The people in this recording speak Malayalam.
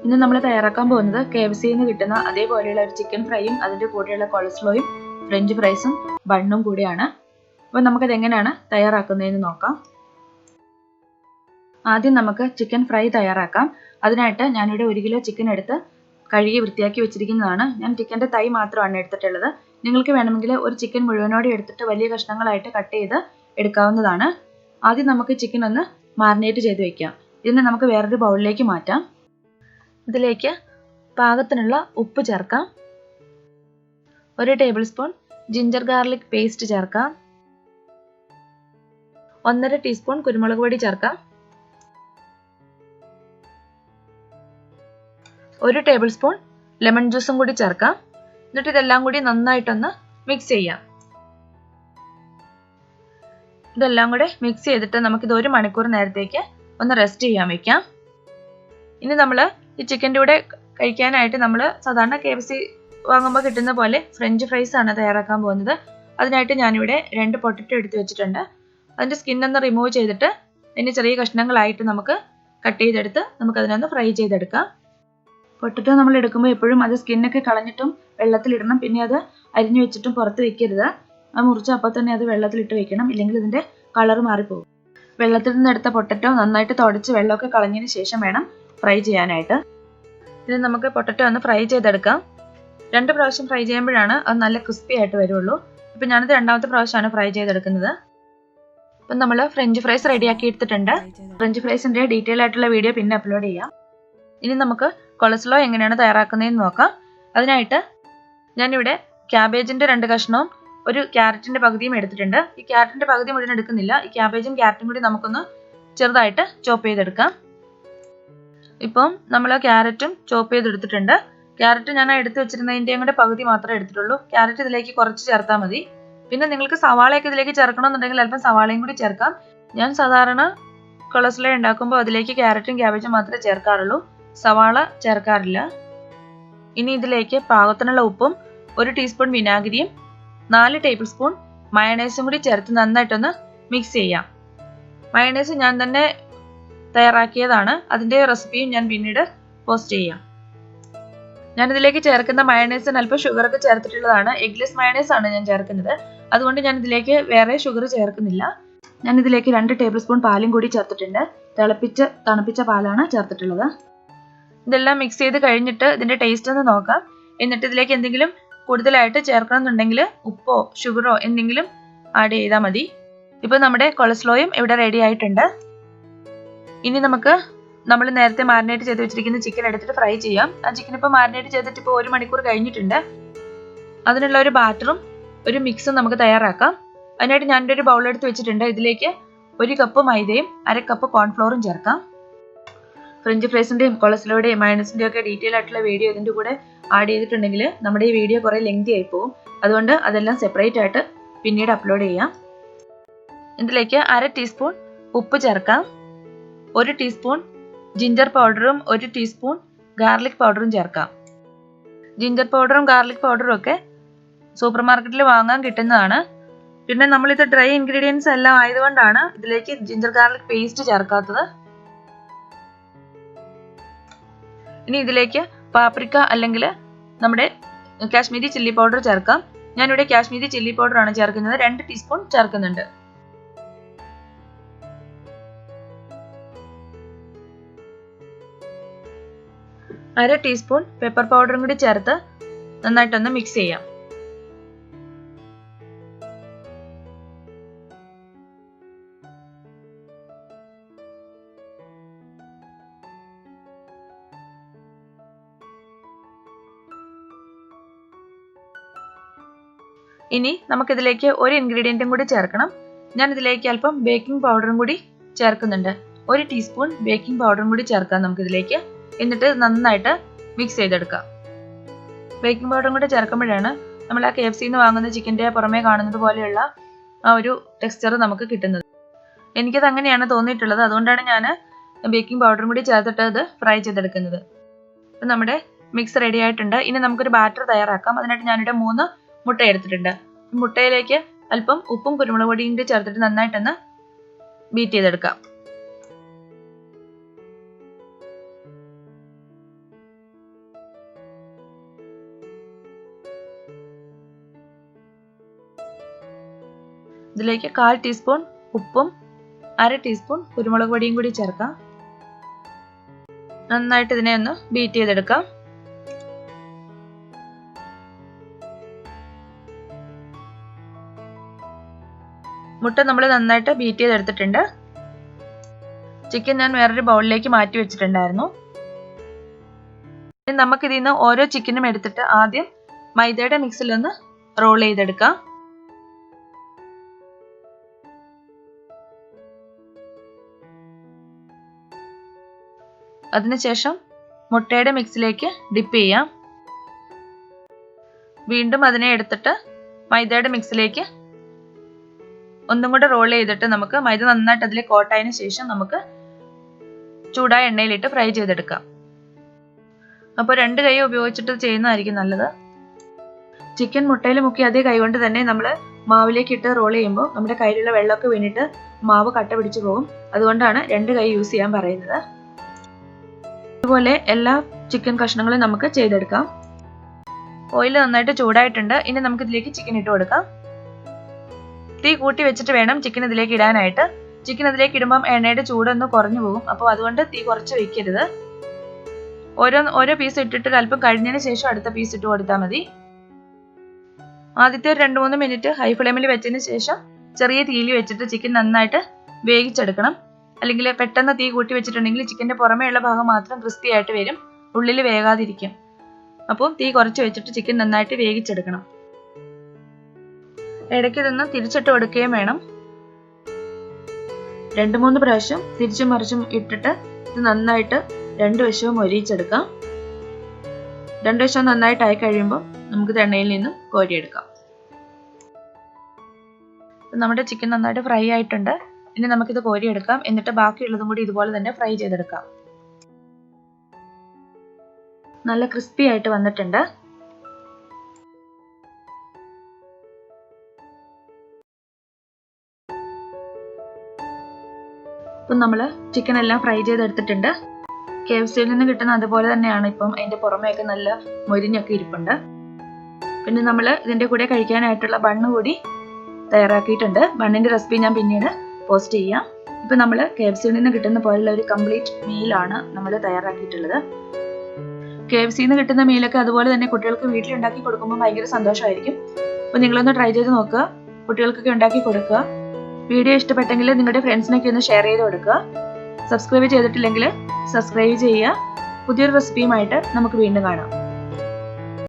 ഇന്ന് നമ്മൾ തയ്യാറാക്കാൻ പോകുന്നത് KFCയിൽ നിന്ന് കിട്ടുന്ന അതേപോലെയുള്ള ഒരു ചിക്കൻ ഫ്രൈയും അതിൻ്റെ കൂടെയുള്ള കൊളസ്ട്രോയും ഫ്രഞ്ച് ഫ്രൈസും ബണ്ണും കൂടിയാണ്. അപ്പോൾ നമുക്കത് എങ്ങനെയാണ് തയ്യാറാക്കുന്നതെന്ന് നോക്കാം. ആദ്യം നമുക്ക് ചിക്കൻ ഫ്രൈ തയ്യാറാക്കാം. അതിനായിട്ട് ഞാനിവിടെ 1 കിലോ ചിക്കൻ എടുത്ത് കഴുകി വൃത്തിയാക്കി വെച്ചിരിക്കുന്നതാണ്. ഞാൻ ചിക്കൻ്റെ തൈ മാത്രമാണ് എടുത്തിട്ടുള്ളത്. നിങ്ങൾക്ക് വേണമെങ്കിൽ ഒരു ചിക്കൻ മുഴുവനോടെ എടുത്തിട്ട് വലിയ കഷ്ണങ്ങളായിട്ട് കട്ട് ചെയ്ത് എടുക്കാവുന്നതാണ്. ആദ്യം നമുക്ക് ചിക്കൻ ഒന്ന് മാരിനേറ്റ് ചെയ്ത് വെക്കാം. ഇതിനെ നമുക്ക് വേറൊരു ബൗളിലേക്ക് മാറ്റാം. ഇതിലേക്ക് പാകത്തിനുള്ള ഉപ്പ് ചേർക്കാം. 1 table spoon ginger garlic paste ചേർക്കാം. 1.5 ടീസ്പൂൺ കുരുമുളക് പൊടി ചേർക്കാം. 1 ടേബിൾ സ്പൂൺ ലെമൺ ജ്യൂസും കൂടി ചേർക്കാം. എന്നിട്ട് ഇതെല്ലാം കൂടി നന്നായിട്ടൊന്ന് മിക്സ് ചെയ്യാം. ഇതെല്ലാം കൂടി മിക്സ് ചെയ്തിട്ട് നമുക്കിത് 1 മണിക്കൂർ നേരത്തേക്ക് ഒന്ന് റെസ്റ്റ് ചെയ്യാൻ വെക്കാം. ഇനി നമ്മൾ ഈ ചിക്കൻ്റെ കൂടെ കഴിക്കാനായിട്ട് നമ്മൾ സാധാരണ KFC വാങ്ങുമ്പോൾ കിട്ടുന്ന പോലെ ഫ്രഞ്ച് ഫ്രൈസ് ആണ് തയ്യാറാക്കാൻ പോകുന്നത്. അതിനായിട്ട് ഞാനിവിടെ 2 പൊട്ടറ്റോ എടുത്ത് വെച്ചിട്ടുണ്ട്. അതിൻ്റെ സ്കിന്നൊന്ന് റിമൂവ് ചെയ്തിട്ട് അതിന് ചെറിയ കഷ്ണങ്ങളായിട്ട് നമുക്ക് കട്ട് ചെയ്തെടുത്ത് നമുക്കതിനൊന്ന് ഫ്രൈ ചെയ്തെടുക്കാം. പൊട്ടറ്റോ നമ്മൾ എടുക്കുമ്പോൾ എപ്പോഴും അത് സ്കിന്നൊക്കെ കളഞ്ഞിട്ടും വെള്ളത്തിലിടണം. പിന്നെ അത് അരിഞ്ഞു വെച്ചിട്ടും പുറത്ത് വെക്കരുത്. അത് മുറിച്ച് അപ്പോൾ തന്നെ അത് വെള്ളത്തിലിട്ട് വെക്കണം, ഇല്ലെങ്കിൽ ഇതിൻ്റെ കളർ മാറിപ്പോകും. വെള്ളത്തിൽ നിന്ന് എടുത്ത പൊട്ടറ്റോ നന്നായിട്ട് തുടച്ച് വെള്ളമൊക്കെ കളഞ്ഞതിന് ശേഷം വേണം ഫ്രൈ ചെയ്യാനായിട്ട്. ഇത് നമുക്ക് പൊട്ടറ്റോ ഒന്ന് ഫ്രൈ ചെയ്തെടുക്കാം. 2 പ്രാവശ്യം ഫ്രൈ ചെയ്യുമ്പോഴാണ് അത് നല്ല ക്രിസ്പി ആയിട്ട് വരുള്ളൂ. ഇപ്പം ഞാനത് 2ാമത്തെ പ്രാവശ്യമാണ് ഫ്രൈ ചെയ്തെടുക്കുന്നത്. ഇപ്പം നമ്മൾ ഫ്രഞ്ച് ഫ്രൈസ് റെഡിയാക്കി എടുത്തിട്ടുണ്ട്. ഫ്രഞ്ച് ഫ്രൈസിൻ്റെ ഡീറ്റെയിൽ ആയിട്ടുള്ള വീഡിയോ പിന്നെ അപ്ലോഡ് ചെയ്യാം. ഇനി നമുക്ക് കൊളസ്ട്രോ എങ്ങനെയാണ് തയ്യാറാക്കുന്നതെന്ന് നോക്കാം. അതിനായിട്ട് ഞാനിവിടെ ക്യാബേജിൻ്റെ 2 കഷ്ണവും 1 ക്യാരറ്റിൻ്റെ പകുതിയും എടുത്തിട്ടുണ്ട്. ഈ ക്യാരറ്റിൻ്റെ പകുതി മുഴുവൻ എടുക്കുന്നില്ല. ഈ ക്യാബേജും ക്യാരറ്റും കൂടി നമുക്കൊന്ന് ചെറുതായിട്ട് ചോപ്പ് ചെയ്തെടുക്കാം. ഇപ്പം നമ്മൾ ക്യാരറ്റും ചോപ്പ് ചെയ്തെടുത്തിട്ടുണ്ട്. ക്യാരറ്റ് ഞാൻ എടുത്ത് വെച്ചിരുന്നതിൻ്റെയും കൂടെ പകുതി മാത്രമേ എടുത്തിട്ടുള്ളൂ. ക്യാരറ്റ് ഇതിലേക്ക് കുറച്ച് ചേർത്താൽ മതി. പിന്നെ നിങ്ങൾക്ക് സവാളയൊക്കെ ഇതിലേക്ക് ചേർക്കണമെന്നുണ്ടെങ്കിൽ അല്പം സവാളയും കൂടി ചേർക്കാം. ഞാൻ സാധാരണ കൊളസ്ട്രോ ഉണ്ടാക്കുമ്പോൾ അതിലേക്ക് ക്യാരറ്റും ക്യാബേജും മാത്രമേ ചേർക്കാറുള്ളൂ, സവാള ചേർക്കാറില്ല. ഇനി ഇതിലേക്ക് പാകത്തിനുള്ള ഉപ്പും 1 ടീസ്പൂൺ വിനാഗിരിയും 4 ടേബിൾ സ്പൂൺ മയണൈസും കൂടി ചേർത്ത് നന്നായിട്ടൊന്ന് മിക്സ് ചെയ്യാം. മയണൈസ് ഞാൻ തന്നെ തയ്യാറാക്കിയതാണ്. അതിൻ്റെ റെസിപ്പിയും ഞാൻ പിന്നീട് പോസ്റ്റ് ചെയ്യാം. ഞാനിതിലേക്ക് ചേർക്കുന്ന മയണൈസിന് അല്പം ഷുഗറൊക്കെ ചേർത്തിട്ടുള്ളതാണ്. എഗ്ലെസ് മയണൈസ് ആണ് ഞാൻ ചേർക്കുന്നത്. അതുകൊണ്ട് ഞാൻ ഇതിലേക്ക് വേറെ ഷുഗർ ചേർക്കുന്നില്ല. ഞാൻ ഇതിലേക്ക് 2 ടേബിൾ സ്പൂൺ പാലും കൂടി ചേർത്തിട്ടുണ്ട്. തണുപ്പിച്ച പാലാണ് ചേർത്തിട്ടുള്ളത്. ഇതെല്ലാം മിക്സ് ചെയ്ത് കഴിഞ്ഞിട്ട് ഇതിൻ്റെ ടേസ്റ്റ് ഒന്ന് നോക്കാം. എന്നിട്ട് ഇതിലേക്ക് എന്തെങ്കിലും കൂടുതലായിട്ട് ചേർക്കണം എന്നുണ്ടെങ്കിൽ ഉപ്പോ ഷുഗറോ എന്തെങ്കിലും ആഡ് ചെയ്താൽ മതി. ഇപ്പോൾ നമ്മുടെ കൊളസ്ട്രോയും ഇവിടെ റെഡി ആയിട്ടുണ്ട്. ഇനി നമുക്ക് നമ്മൾ നേരത്തെ മാരിനേറ്റ് ചെയ്ത് വെച്ചിരിക്കുന്ന ചിക്കൻ എടുത്തിട്ട് ഫ്രൈ ചെയ്യാം. ആ ചിക്കൻ ഇപ്പോൾ മാരിനേറ്റ് ചെയ്തിട്ട് ഇപ്പോൾ 1 മണിക്കൂർ കഴിഞ്ഞിട്ടുണ്ട്. അതിനുള്ള ഒരു ബാറ്ററും ഒരു മിക്സും നമുക്ക് തയ്യാറാക്കാം. അതിനായിട്ട് ഞാനൊരു ഒരു ബൗൾ എടുത്ത് വെച്ചിട്ടുണ്ട്. ഇതിലേക്ക് 1 കപ്പ് മൈദയും 1/2 കപ്പ് കോൺഫ്ലോറും ചേർക്കാം. ഫ്രഞ്ച് ഫ്രൈസിൻ്റെയും കൊളസ്ട്രോയുടെയും മയണൈസിൻ്റെയും ഒക്കെ ഡീറ്റെയിൽ ആയിട്ടുള്ള വീഡിയോ ഇതിൻ്റെ കൂടെ ആഡ് ചെയ്തിട്ടുണ്ടെങ്കിൽ നമ്മുടെ ഈ വീഡിയോ കുറേ ലെങ്തി ആയി പോകും. അതുകൊണ്ട് അതെല്ലാം സെപ്പറേറ്റ് ആയിട്ട് പിന്നീട് അപ്ലോഡ് ചെയ്യാം. ഇതിലേക്ക് 1/2 ടീസ്പൂൺ ഉപ്പ് ചേർക്കാം. 1 ടീസ്പൂൺ ജിഞ്ചർ പൗഡറും 1 ടീസ്പൂൺ ഗാർലിക് പൗഡറും ചേർക്കാം. ജിഞ്ചർ പൗഡറും ഗാർലിക് പൗഡറും ഒക്കെ സൂപ്പർ മാർക്കറ്റിൽ വാങ്ങാൻ കിട്ടുന്നതാണ്. പിന്നെ നമ്മളിത് ഡ്രൈ ഇൻഗ്രീഡിയൻസ് എല്ലാം ആയതുകൊണ്ടാണ് ഇതിലേക്ക് ജിഞ്ചർ ഗാർലിക് പേസ്റ്റ് ചേർക്കാത്തത്. ഇനി ഇതിലേക്ക് പാപ്രിക്ക അല്ലെങ്കിൽ നമ്മുടെ കാശ്മീരി ചില്ലി പൗഡർ ചേർക്കാം. ഞാനിവിടെ കാശ്മീരി ചില്ലി പൗഡറാണ് ചേർക്കുന്നത്. 2 ടീസ്പൂൺ ചേർക്കുന്നുണ്ട്. അര ടീസ്പൂൺ പെപ്പർ പൗഡറും കൂടി ചേർത്ത് നന്നായിട്ടൊന്ന് മിക്സ് ചെയ്യാം. ഇനി നമുക്കിതിലേക്ക് ഒരു ഇൻഗ്രീഡിയൻറ്റും കൂടി ചേർക്കണം. ഞാൻ ഇതിലേക്ക് അല്പം ബേക്കിംഗ് പൗഡറും കൂടി ചേർക്കുന്നുണ്ട്. 1 ടീസ്പൂൺ ബേക്കിംഗ് പൗഡറും കൂടി ചേർക്കാം നമുക്കിതിലേക്ക്. എന്നിട്ട് നന്നായിട്ട് മിക്സ് ചെയ്തെടുക്കാം. ബേക്കിംഗ് പൗഡറും കൂടി ചേർക്കുമ്പോഴാണ് നമ്മൾ ആ KFCയിൽ നിന്ന് വാങ്ങുന്ന ചിക്കൻ്റെ പുറമേ കാണുന്നത് പോലെയുള്ള ആ ഒരു ടെക്സ്ചർ നമുക്ക് കിട്ടുന്നത്. എനിക്കത് അങ്ങനെയാണ് തോന്നിയിട്ടുള്ളത്. അതുകൊണ്ടാണ് ഞാൻ ബേക്കിംഗ് പൗഡറും കൂടി ചേർത്തിട്ട് അത് ഫ്രൈ ചെയ്തെടുക്കുന്നത്. അപ്പം നമ്മുടെ മിക്സ് റെഡി ആയിട്ടുണ്ട്. ഇനി നമുക്കൊരു ബാറ്റർ തയ്യാറാക്കാം. അതിനായിട്ട് ഞാനിവിടെ 3 മുട്ട എടുത്തിട്ടുണ്ട്. മുട്ടയിലേക്ക് അല്പം ഉപ്പും കുരുമുളക് പൊടിയും ചേർത്തിട്ട് നന്നായിട്ടൊന്ന് ബീറ്റ് ചെയ്തെടുക്കാം. ഇതിലേക്ക് 1/4 ടീസ്പൂൺ ഉപ്പും 1/2 ടീസ്പൂൺ കുരുമുളക് പൊടിയും കൂടി ചേർക്കാം. നന്നായിട്ട് ഇതിനെ ഒന്ന് ബീറ്റ് ചെയ്തെടുക്കാം. മുട്ട നമ്മൾ നന്നായിട്ട് ബീറ്റ് ചെയ്തെടുത്തിട്ടുണ്ട്. ചിക്കൻ ഞാൻ വേറൊരു ബൗളിലേക്ക് മാറ്റി വെച്ചിട്ടുണ്ടായിരുന്നു. നമുക്ക് ഇതിൽ നിന്ന് ഓരോ ചിക്കനും എടുത്തിട്ട് ആദ്യം മൈദയുടെ മിക്സിൽ ഒന്ന് റോൾ ചെയ്തെടുക്കാം. അതിനുശേഷം മുട്ടയുടെ മിക്സിലേക്ക് ഡിപ്പ് ചെയ്യാം. വീണ്ടും അതിനെ എടുത്തിട്ട് മൈദയുടെ മിക്സിലേക്ക് ഒന്നും കൂടെ റോൾ ചെയ്തിട്ട് നമുക്ക് മൈദ നന്നായിട്ട് അതിൽ കോട്ടായതിനു ശേഷം നമുക്ക് ചൂടായ എണ്ണയിലിട്ട് ഫ്രൈ ചെയ്തെടുക്കാം. അപ്പോൾ 2 കൈ ഉപയോഗിച്ചിട്ട് ചെയ്യുന്നതായിരിക്കും നല്ലത്. ചിക്കൻ മുട്ടയിൽ മുക്കി അതേ കൈ കൊണ്ട് തന്നെ നമ്മൾ മാവിലേക്ക് ഇട്ട് റോൾ ചെയ്യുമ്പോൾ നമ്മുടെ കയ്യിലുള്ള വെള്ളമൊക്കെ വീണിട്ട് മാവ് കട്ട പിടിച്ചു പോകും. അതുകൊണ്ടാണ് 2 കൈ യൂസ് ചെയ്യാൻ പറയുന്നത്. ഇതുപോലെ എല്ലാ ചിക്കൻ കഷ്ണങ്ങളും നമുക്ക് ചെയ്തെടുക്കാം. ഓയിൽ നന്നായിട്ട് ചൂടായിട്ടുണ്ട്. ഇനി നമുക്ക് ഇതിലേക്ക് ചിക്കൻ ഇട്ട് കൊടുക്കാം. തീ കൂട്ടി വെച്ചിട്ട് വേണം ചിക്കൻ ഇതിലേക്ക് ഇടാനായിട്ട്. ചിക്കൻ ഇതിലേക്ക് ഇടുമ്പം എണ്ണയുടെ ചൂടൊന്ന് കുറഞ്ഞു പോകും. അപ്പോൾ അതുകൊണ്ട് തീ കുറച്ച് വെക്കരുത്. ഓരോ പീസ് ഇട്ടിട്ട് അല്പം കഴിഞ്ഞതിന് ശേഷം അടുത്ത പീസ് ഇട്ട് കൊടുത്താൽ മതി. ആദ്യത്തെ 2-3 മിനിറ്റ് ഹൈ ഫ്ലെയിമിൽ വെച്ചതിന് ശേഷം ചെറിയ തീയിൽ വെച്ചിട്ട് ചിക്കൻ നന്നായിട്ട് വേവിച്ചെടുക്കണം. അല്ലെങ്കിൽ പെട്ടെന്ന് തീ കൂട്ടി വെച്ചിട്ടുണ്ടെങ്കിൽ ചിക്കൻ്റെ പുറമേയുള്ള ഭാഗം മാത്രം ക്രിസ്പി ആയിട്ട് വരും, ഉള്ളിൽ വേകാതിരിക്കും. അപ്പോൾ തീ കുറച്ച് വെച്ചിട്ട് ചിക്കൻ നന്നായിട്ട് വേവിച്ചെടുക്കണം. ഇടയ്ക്ക് ഇതൊന്ന് തിരിച്ചിട്ട് കൊടുക്കുകയും വേണം. 2-3 പ്രാവശ്യം തിരിച്ചും മറിച്ചും ഇട്ടിട്ട് ഇത് നന്നായിട്ട് 2 വശവും മൊരിയിച്ചെടുക്കാം. 2 വശവും നന്നായിട്ട് ആയി കഴിയുമ്പോൾ നമുക്ക് എണ്ണയിൽ നിന്നും കോരിയെടുക്കാം. നമ്മുടെ ചിക്കൻ നന്നായിട്ട് ഫ്രൈ ആയിട്ടുണ്ട്. ഇനി നമുക്കിത് കോരിയെടുക്കാം. എന്നിട്ട് ബാക്കിയുള്ളതും കൂടി ഇതുപോലെ തന്നെ ഫ്രൈ ചെയ്തെടുക്കാം. നല്ല ക്രിസ്പി ആയിട്ട് വന്നിട്ടുണ്ട്. ഇപ്പം നമ്മൾ ചിക്കൻ എല്ലാം ഫ്രൈ ചെയ്തെടുത്തിട്ടുണ്ട്. KFCയിൽ നിന്ന് കിട്ടുന്ന അതുപോലെ തന്നെയാണ്. ഇപ്പം അതിൻ്റെ പുറമേയൊക്കെ നല്ല മൊരിഞ്ഞൊക്കെ ഇരിപ്പുണ്ട്. പിന്നെ നമ്മൾ ഇതിൻ്റെ കൂടെ കഴിക്കാനായിട്ടുള്ള ബണ്ണ് കൂടി തയ്യാറാക്കിയിട്ടുണ്ട്. ബണ്ണിൻ്റെ റെസിപ്പി ഞാൻ പിന്നീട് പോസ്റ്റ് ചെയ്യാം. ഇപ്പം നമ്മൾ KFCയിൽ നിന്ന് കിട്ടുന്ന പോലുള്ള ഒരു കംപ്ലീറ്റ് മീലാണ് നമ്മൾ തയ്യാറാക്കിയിട്ടുള്ളത്. KFCയിൽ നിന്ന് കിട്ടുന്ന മീലൊക്കെ അതുപോലെ തന്നെ കുട്ടികൾക്ക് വീട്ടിലുണ്ടാക്കി കൊടുക്കുമ്പോൾ ഭയങ്കര സന്തോഷമായിരിക്കും. അപ്പോൾ നിങ്ങളൊന്ന് ട്രൈ ചെയ്ത് നോക്കുക, കുട്ടികൾക്കൊക്കെ ഉണ്ടാക്കി കൊടുക്കുക. വീഡിയോ ഇഷ്ടപ്പെട്ടെങ്കിൽ നിങ്ങളുടെ ഫ്രണ്ട്സിനൊക്കെ ഒന്ന് ഷെയർ ചെയ്ത് കൊടുക്കുക. സബ്സ്ക്രൈബ് ചെയ്തിട്ടില്ലെങ്കിൽ സബ്സ്ക്രൈബ് ചെയ്യുക. പുതിയൊരു റെസിപ്പിയുമായിട്ട് നമുക്ക് വീണ്ടും കാണാം.